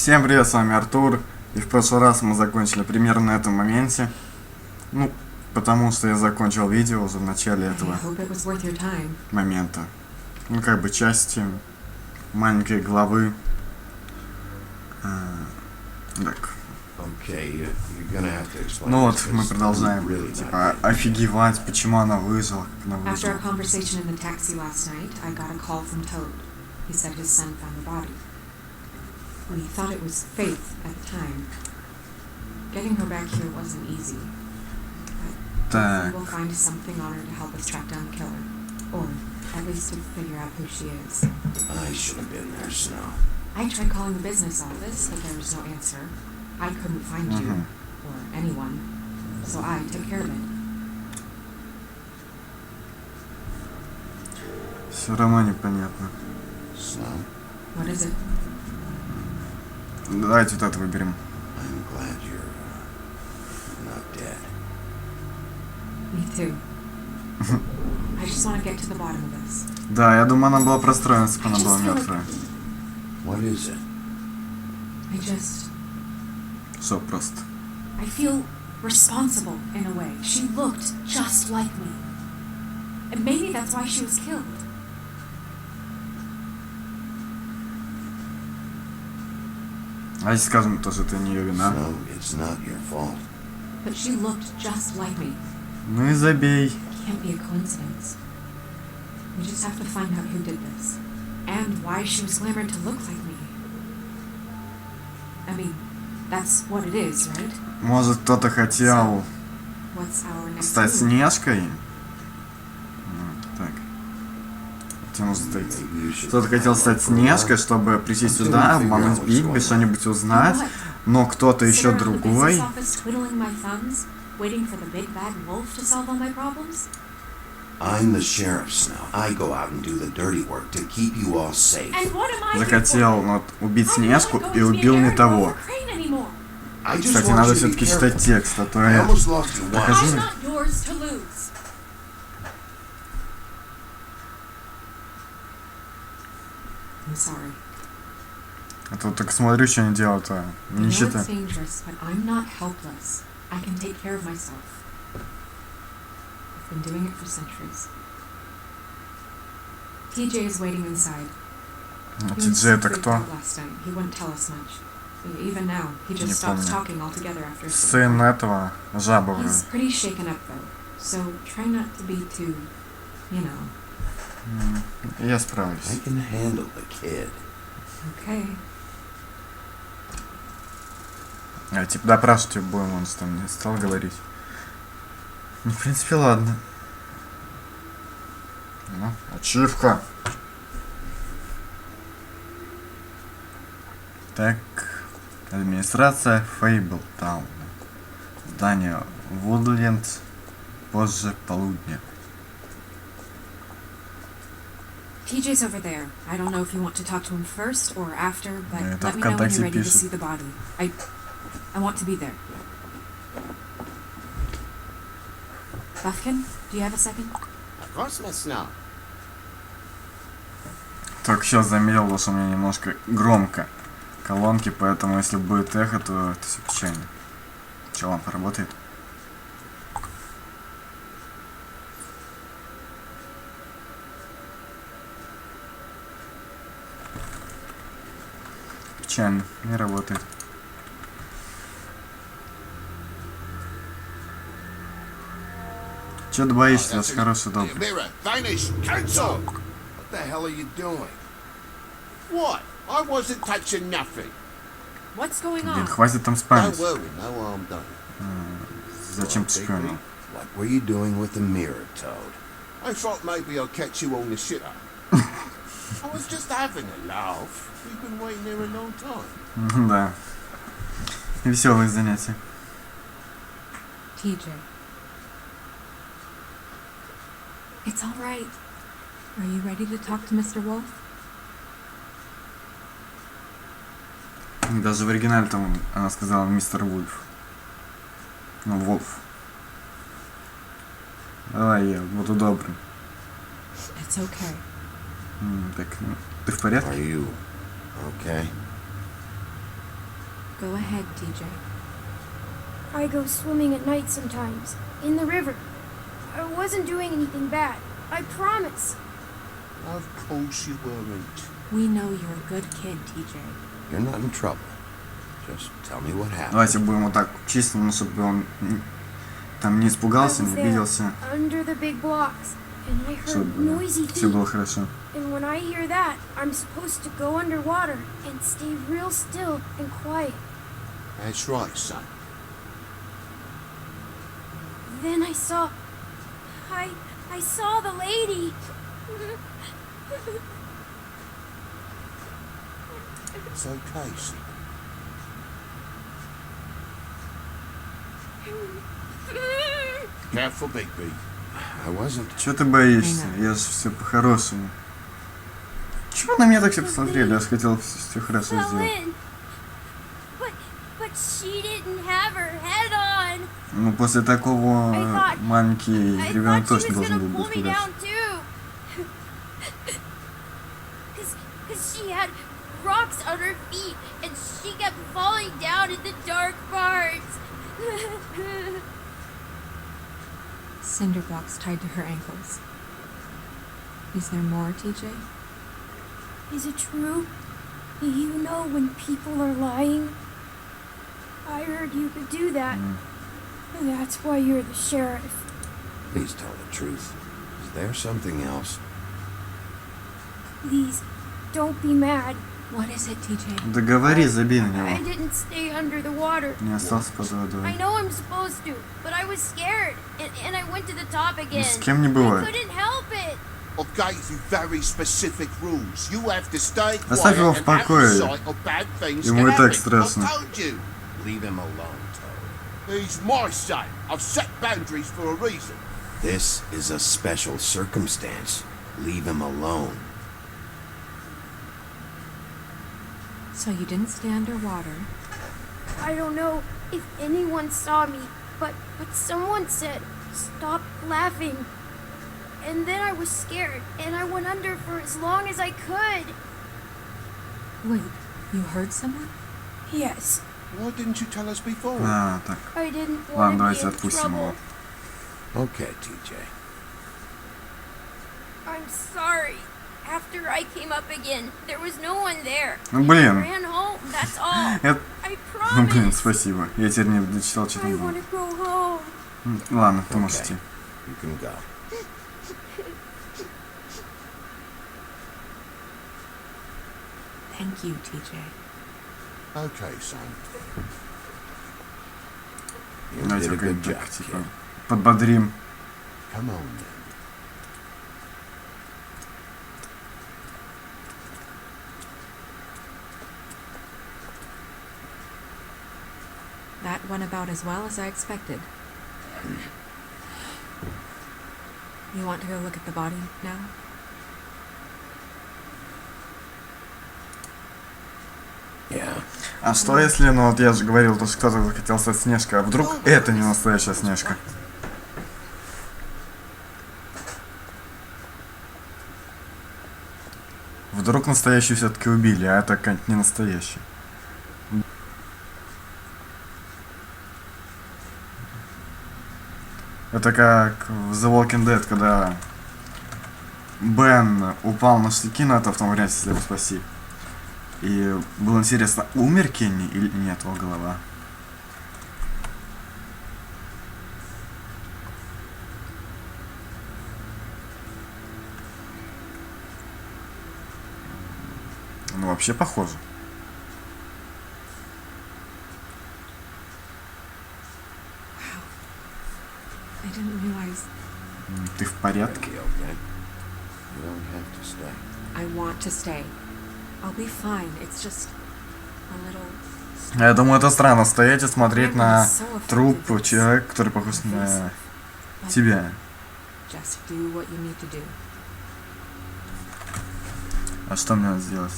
Всем привет, с вами Артур. И в прошлый раз мы закончили примерно на этом моменте. Ну, потому что я закончил видео уже в начале этого момента. Ну, как бы части маленькой главы. Так. Ну вот, мы продолжаем, типа, офигевать, почему она выжила, как она выжила. We thought it was Faith at the time. Getting her back here wasn't easy. But we'll find something on her to help us track down the killer. Or at least to figure out who she is. I should have been there, Snow. I tried calling the business office, but there was no answer. I couldn't find you, or anyone. So I took care of it. Все равно непонятно. Snow? What is it? Давайте вот это выберем. I'm glad you're not dead. Me too. I just want to get to the bottom of this. Да, я думаю, она была простроена, если бы она была мертвая. What is it? I just... Все просто. I feel responsible in a way. She looked just like me. And maybe that's why she was killed. А если скажем, то, что это не ее вина? No, it's not your fault. But she looked just like me. Ну и забей. It can't be a coincidence. We just have to find out who did this. And why she was glamored to look like me. I mean, that's what it is, right? Может, кто-то хотел What's our next стать move? Снежкой? Так. Кто-то хотел стать Снежкой, чтобы прийти сюда, обмануть Бигби, что-нибудь узнать, но кто-то еще другой. I'm the sheriff, Snow. I go out and do the dirty work to keep you all safe. Захотел вот, убить Снежку и убил не того. Кстати, надо все-таки читать текст, а то я... Покажи. А то так смотрю, что они делают, а не читаю. Ти-Джей это кто? Не помню. Сын этого, жаба вроде. Я справлюсь. I can handle the kid. Okay. А типа допрашивать его будем, он там не стал говорить. Ну, в принципе, ладно. Ну, ачивка. Так, администрация Фейблтауна. Здание Вудленд, позже полудня. TJ's over there. I don't know if you want to talk to him first or after, but let me know when you're ready to see the body. I want to be there. Buffkin, do you have a second? Of course, Miss Snow. Только сейчас заметил, что у меня немножко громко колонки, поэтому если будет эхо, то это все печально. Че, лампа работает? Печально, не работает. Че ты боишься, это хороший добрый. What the hell are you doing? What? I wasn't touching nothing. What's going Блин, on? хватит там спамить. Don't worry, no harm done. Зачем ты шпионил? What were you doing with the mirror, Toad? I thought maybe I'll catch you on the shitter. I was just having a laugh. We've been waiting here a long time. Да. Веселые занятия. TJ. It's all right. Are you ready to talk to Mr. Wolf? Даже в оригинале там она сказала мистер Вульф. Ну, Волф. Давай я буду добрым. It's okay. Так, ты в порядке? Are you okay? Go ahead, TJ. I go swimming at night sometimes, in the river. I wasn't doing anything bad. I promise. Of course you weren't. We know you're a good kid, TJ. You're not in trouble. Just tell me what happened. Давайте будем вот так чисто, ну, чтобы он там не испугался, не обиделся, Under the big blocks, and I heard чтобы noisy все feet. было хорошо. And when I hear that, I'm supposed to go underwater and stay real still and quiet. That's right, son. Then I saw the lady. It's okay, son. Careful, Bigby. I wasn't. Чего ты боишься? Я же все по-хорошему. Чего на меня так все посмотрели? Я же хотел все хорошо Fell сделать. in. But she didn't have her head on. Ну, после такого маленький I ребенок thought she точно was должен gonna был pull быть me испугаться. down too. Cause she had rocks on her feet and she kept falling down in the dark parts. Cinder blocks tied to her ankles. Is there more, TJ? Is it true? You know when people are lying? I heard you could do that. That's why you're the sheriff. Please tell the truth. Is there something else? Please, don't be mad. What is it, TJ? Да говори, забей на I него. didn't stay under the water. Не остался под I водой. know I'm supposed to, but I was scared, and I went to the top again. С кем не I бывает. couldn't help it. I gave you very specific rules. You have to stay Оставь quiet его в and out of покое. sight or bad things Ему can и так happen. страшно. I told you. Leave him alone, Toad. He's my son. I've set boundaries for a reason. This is a special circumstance. Leave him alone. So you didn't stay underwater. I don't know if anyone saw me, but someone said, "Stop laughing." And then I was scared, and I went under for as long as I could. Wait, you heard someone? Yes, Why didn't you tell us before? А, так. I didn't Ладно, want to давайте be in отпустим его. trouble. Okay, TJ. I'm sorry. After I came up again, there was no one there. Ну, I блин. ran home, that's all. Это... I Ну, блин, promise. спасибо. Я теперь не дочитал, что I там было. want to go home. Ладно, ты можешь Okay. идти. You can go. Thank you, TJ. Okay, son. You did Давайте a good как-то job, так, типа, kid. подбодрим. Come on then. That went about as well as I expected. You want to go look at the body now? Yeah. А что если, ну вот я же говорил, то, что кто-то захотел стать Снежкой, а вдруг это не настоящая Снежка? Вдруг настоящую все-таки убили, а это как не настоящий. Это как в The Walking Dead, когда Бен упал на штыки на это в том варианте, если его спаси. И было интересно, умер Кенни или нет, его голова. Ну, вообще похоже. I didn't realize. Ты в порядке? Be okay. You don't have to stay. I want to stay. I'll be fine. It's just a little. Я думаю, это странно стоять и смотреть на труп человека, который похож на тебя. Just do what you need to do. А что мне надо сделать?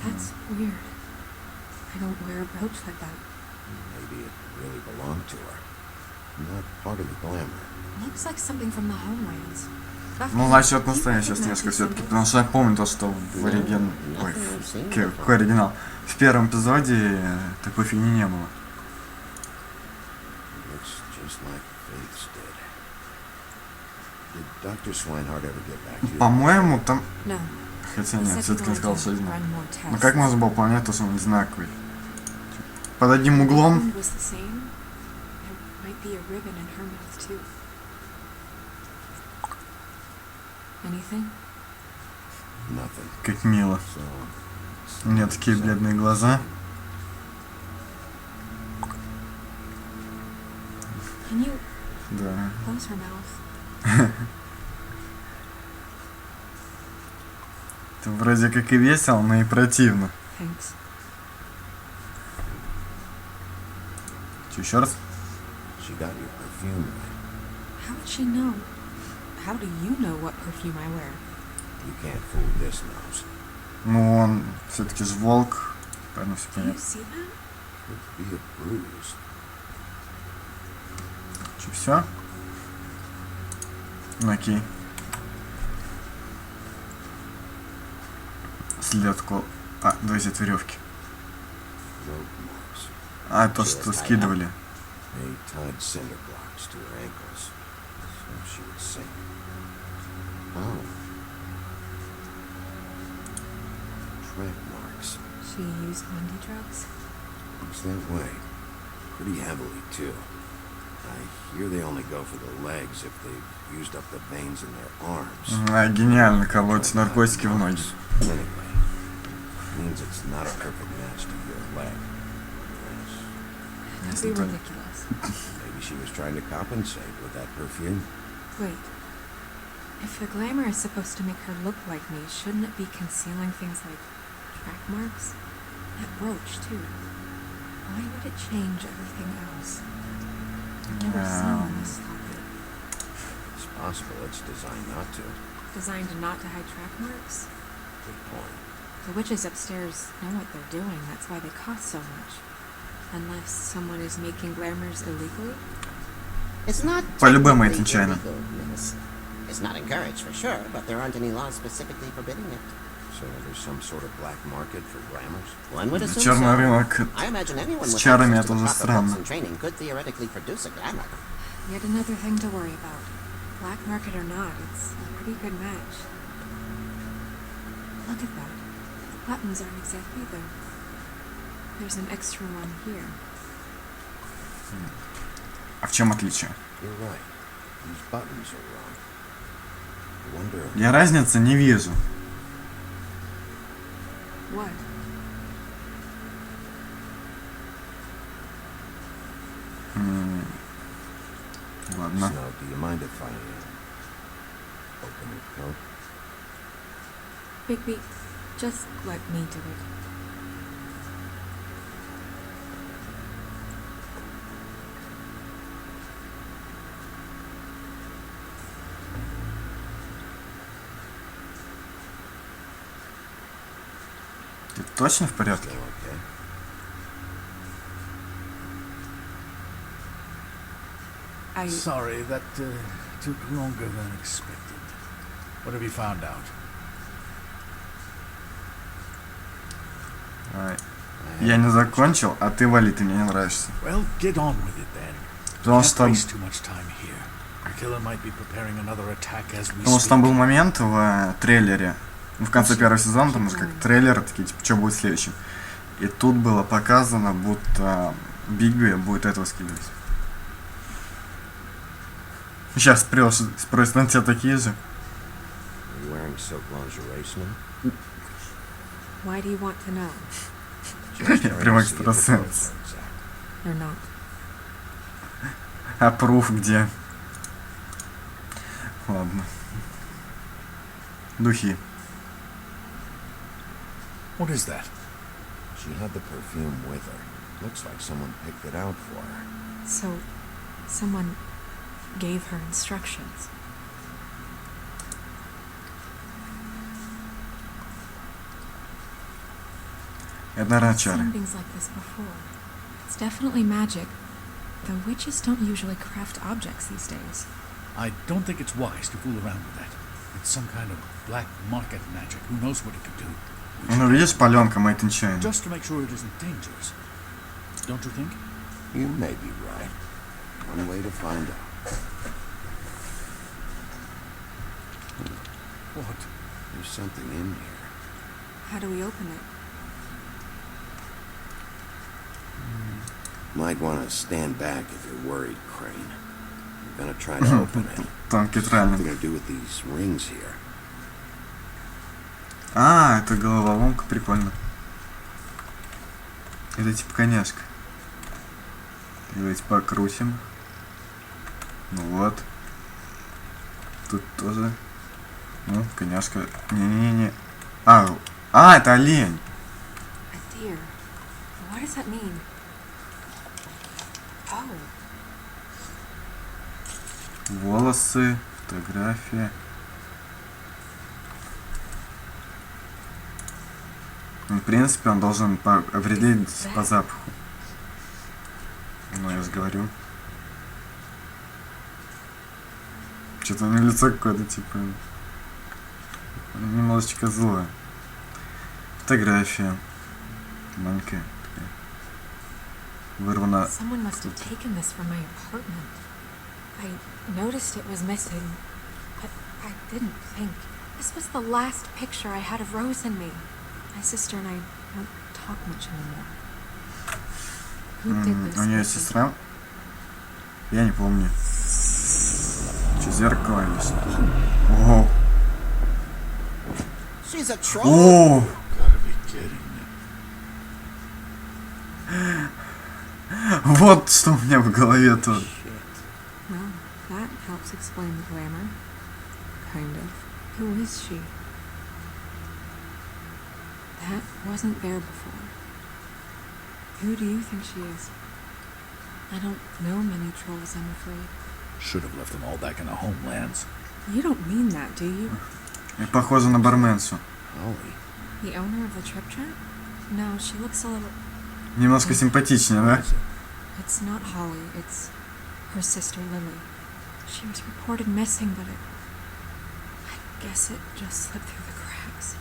That's weird. I don't wear a brooch like that. Maybe it really belonged to her. Not part of the glamour. Looks like something from the homelands. Ну, значит, настоящая Снежка все-таки, потому что я помню то, что в оригинале... Ой, какой оригинал? В первом эпизоде такой фигни не было. Looks just like Faith's did. Did Dr. Swinehart ever get back to you? По-моему, там... No. Хотя He нет, said he все-таки он wanted сказал, to что знал. run more Ну tests. как можно было понять, то, что он одинаковый? Под одним углом... Wound was the same. There might be a ribbon in her mouth too. Anything? Nothing. Как мило. So, У меня такие бледные глаза. Can you Да. close her mouth? Это вроде как и весело, но и противно. Thanks. Че, еще раз? she got your perfume right. How would she know? How do you know what perfume I wear? You can't fool this nose. Ну, он все-таки же волк. Поэтому все Do you понятно. see that? Could be a bruise. Че, все? Ну, окей. Следку. А, давайте от веревки. Rope marks. А, то, что скидывали. They tied cinder blocks to her ankles so she would sink. Oh. Track marks. She used Wendy drugs? Looks that way. Pretty heavily, too. I hear they only go for the legs if they've used up the veins in their arms. А, гениально, колоть наркотики в ноги. Anyway, means it's not a perfect match to your leg. That'd be ridiculous. Maybe she was trying to compensate with that perfume. Wait. If the glamour is supposed to make her look like me, shouldn't it be concealing things like track marks? That brooch, too. Why would it change everything else? I've never seen this locket. It's possible it's designed not to. Designed not to hide track marks? Good point. The witches upstairs know what they're doing. That's why they cost so much. Unless someone is making glamours illegally? It's not По-любому это technically нечаянно. illegal, miss. It's not encouraged for sure, but there aren't any laws specifically forbidding it. So there's some sort of black market for glamours? One would assume Черный so. рынок. I imagine anyone С with чарами access to это the уже proper странно. books and training could theoretically produce a glamour. Yet another thing to worry about. Black market or not, it's a pretty good match. Look at that. The buttons aren't exactly there. There's an extra one here. А в чем отличие? You're right. These buttons are wrong. I wonder... Я разницы не вижу. What? Ладно. So, do you mind if I open your coat? Bigby, just let me do it. Ты точно в порядке? Still okay? Sorry, that took longer than expected. What have you found out? Давай. Я не закончил, а ты вали, ты мне не нравишься. Well, get on with it then. Потому Can't что, waste too much time here. The killer might be preparing another attack as we потому что там speak. был момент в трейлере, ну, в конце первого сезона, там же как трейлер, такие, типа, что будет следующим. И тут было показано, будто Бигби будет этого скидывать. Сейчас спросят на тебя такие же. Are you wearing silk lingerie, Snow? Why do you want to know? Just trying Прям to see if the clothes экстрасенс. are exact. They're not. А пруф где? Ладно. Духи. What is that? She had the perfume with her. Looks like someone picked it out for her. So, someone gave her instructions. Это, наверное, I've чары. seen things like this before. It's definitely magic. The witches don't usually craft objects these days. I don't think it's wise to fool around with that. It's some kind of black market magic. Who knows what it could do? Ну, видишь, паленка Made in China. Just to make sure it isn't dangerous. Don't you think? You may be right. One way to find out. What? There's something in here. How do we open it? Might want to stand back if you're worried, Crane. I'm gonna try to open it. Тонкий Something тралинг. to do with these rings here. А, это головоломка, прикольно. Это типа коняшка. Давайте покрутим. Ну вот. Тут тоже. Ну, коняшка. Не-не-не. Это олень. A deer. What does that mean? Oh. Волосы, фотография. Ну, в принципе, он должен определить по запаху. Ну, я же говорю. Что-то у него лицо какое-то, типа, немножечко злое. Фотография. Маленькая такая. Вырвана. Someone must have taken this from my apartment. I noticed it was missing, but I didn't think. This was the last picture I had of Rose and me. My sister and I don't talk much anymore. Who did this? У нее есть сестра? Я не помню. Что, зеркало или что? О! She's a troll. О! Gotta be kidding me. Вот что у меня в голове тоже. Well, that helps explain the glamour. Kind of. Who is she? That wasn't there before. Who do you think she is? I don't know many trolls, I'm afraid. Should have left them all back in the homelands. You don't mean that, do you? И похоже на барменцу. Holly. The owner of the trip chat? No, she looks a little... Немножко симпатичнее, да? It's not Holly, it's her sister Lily. She was reported missing, but I guess it just slipped through the cracks.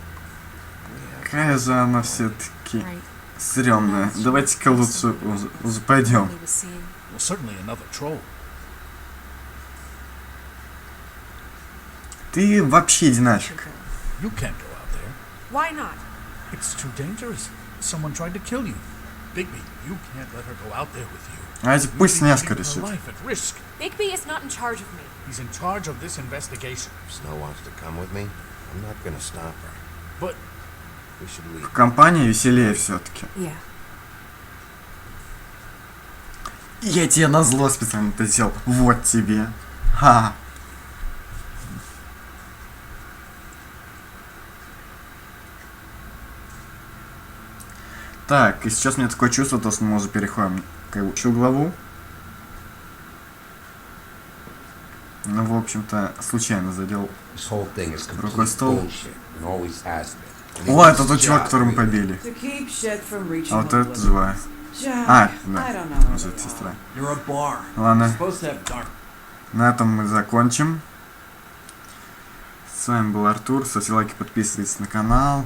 Какая же она все-таки Right. стрёмная. Давайте-ка лучше уже пойдем. Holly was seeing. Well, certainly another troll. Ты вообще иди нафиг. You can't go out there. Why not? It's too dangerous. Someone tried to kill you. Bigby, you can't let her go out there with you. А пусть Снежка Putting решит. her life at risk. Bigby is not in charge of me. He's in charge of this investigation. If Snow wants to come with me, I'm not gonna stop her. But We should leave. В компании веселее все-таки. Yeah. Я тебе назло специально это сделал. Вот тебе. Ха. Так, и сейчас у меня такое чувство, то, что мы уже переходим к следующую главу. Ну, в общем-то, случайно задел. This whole thing is Рукой complete стол. bullshit and always has been. And О, it это was тот чувак, job, которого мы really. побили. To keep shit from reaching А вот это the живая. Jack, А, I да. don't know. Может, сестра. You're a bar. Ладно. You're supposed to have dark. На этом мы закончим. С вами был Артур. Ставьте лайки, подписывайтесь на канал.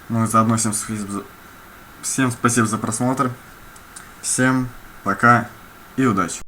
Ну и заодно всем спасибо за просмотр. Всем пока и удачи.